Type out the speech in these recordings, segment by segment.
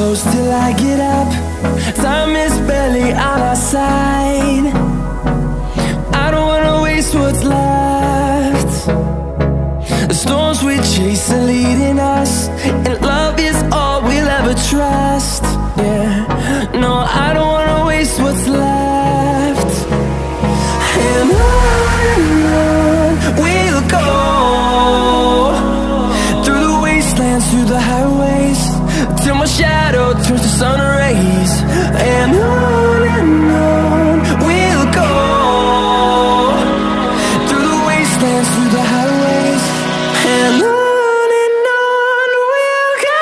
close till I get up. Time is barely on our side. I don't wanna waste what's left. The storms we chase are leading us, and love is all we'll ever trust. Yeah, no, I don't wanna waste what's left. And on we'll go, through the wastelands, through the highways, till my shadow turns to sun rays. And on we'll go, through the wastelands, through the highways, and on we'll go.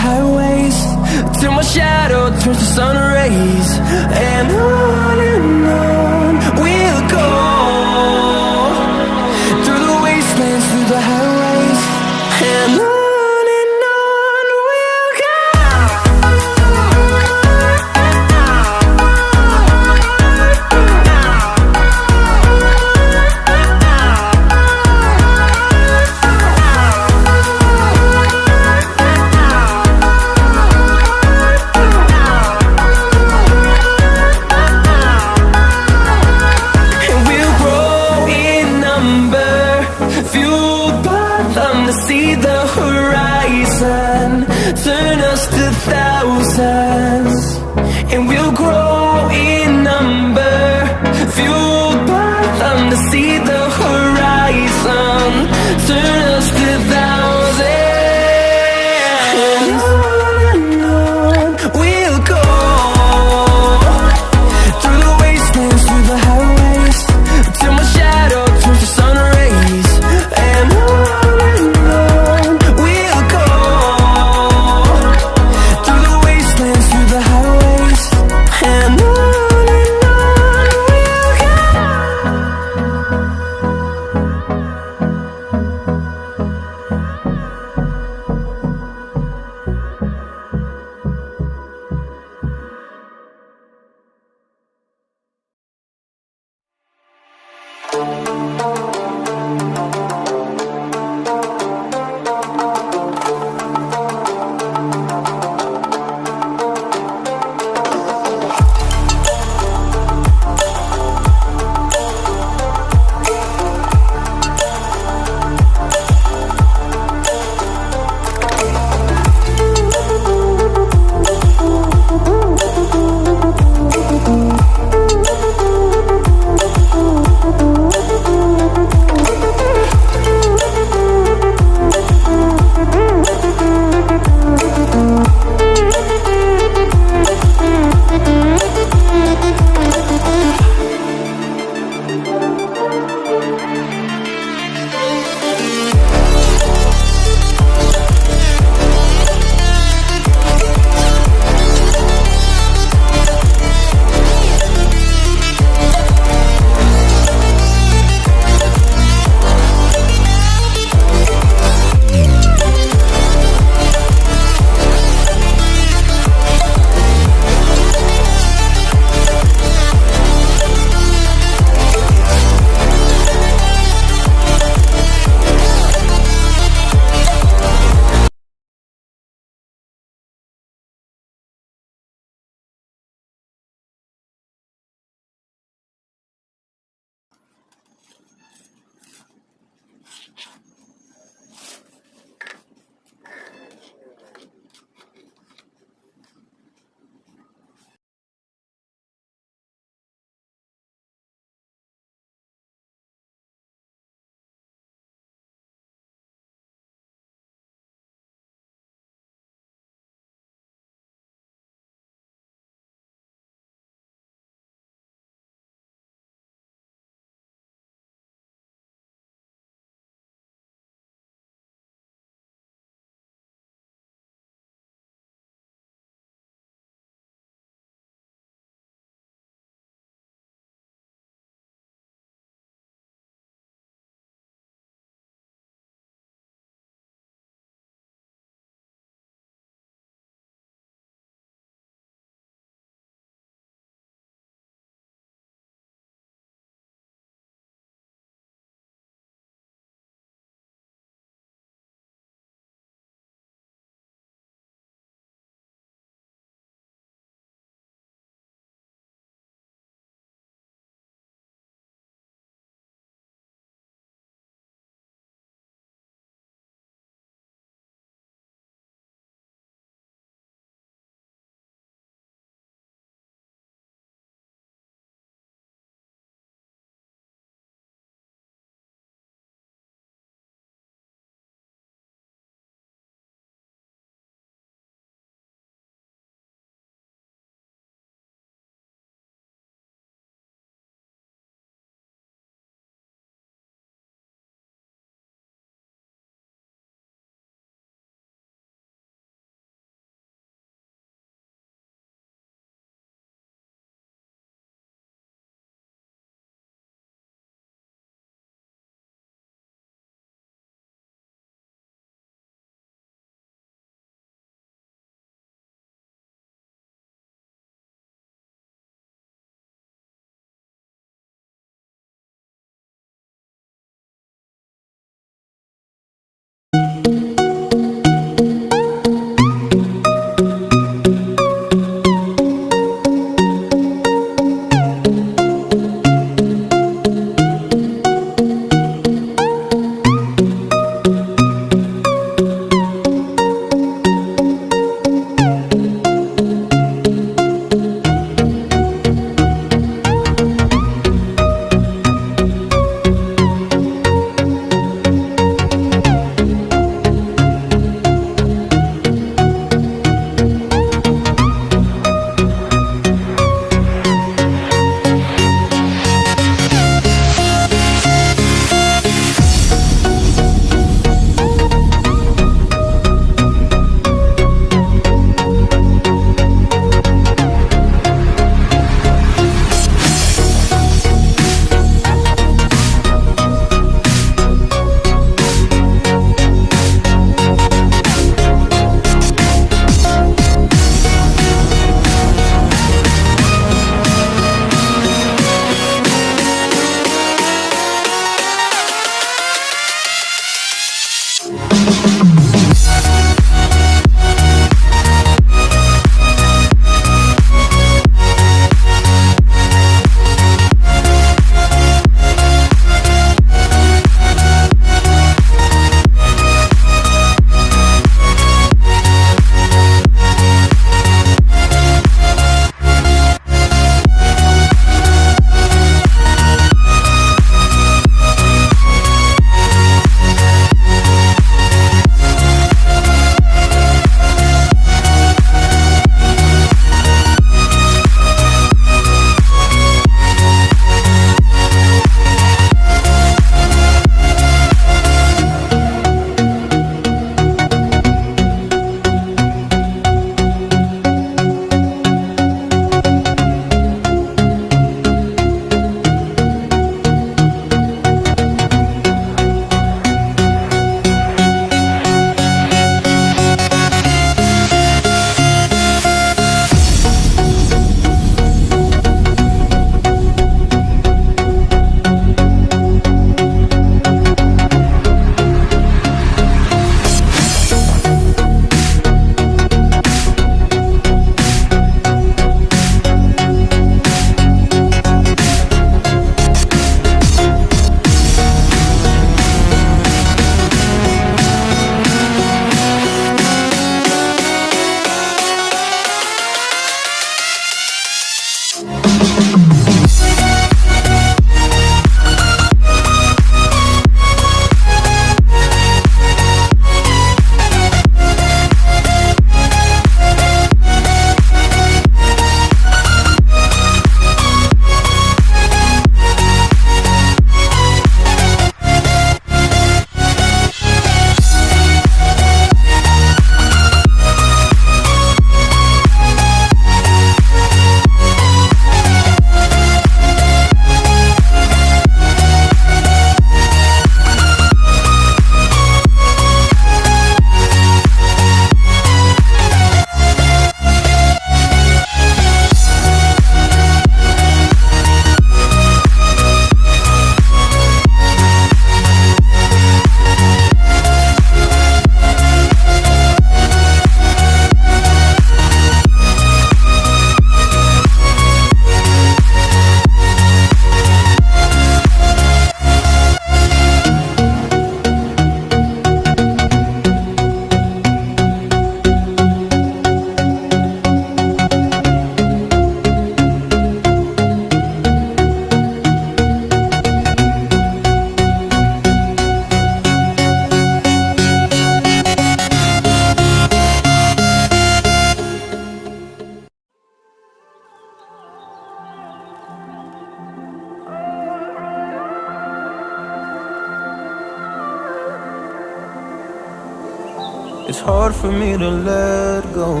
It's hard for me to let go,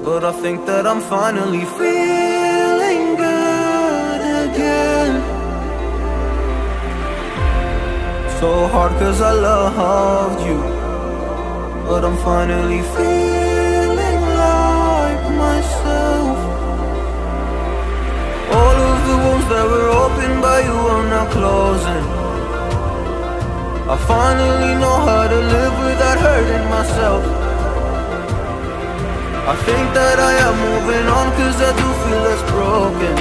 but I think that I'm finally feeling good again. So hard cause I loved you, but I'm finally feeling like myself. All of the wounds that were opened by you are now closing. I finally know how to live without hurting myself. I think that I am moving on cause I do feel less broken.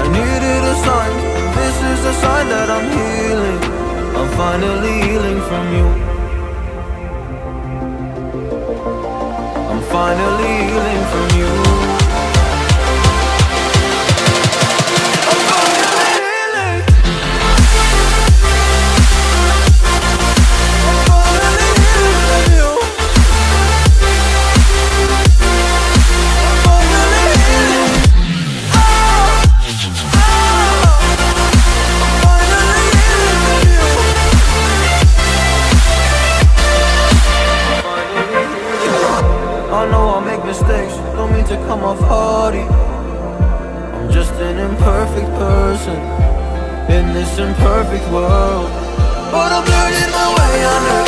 I needed a sign, this is a sign that I'm healing. I'm finally healing from you. I'm finally healing from you. Mistakes, don't mean to come off hardy. I'm just an imperfect person in this imperfect world, but I'm learning my way under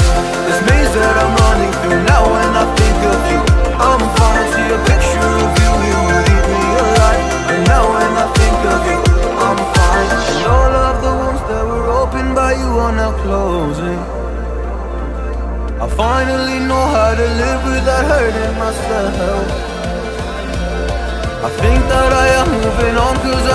this maze that I'm running through. Now when I think of you, I'm falling to a picture of you. You leave me alive, and now when I think of you, I'm fine. And all of the wounds that were opened by you are now closing. I finally know how to live without hurting myself. I think that I am moving on cause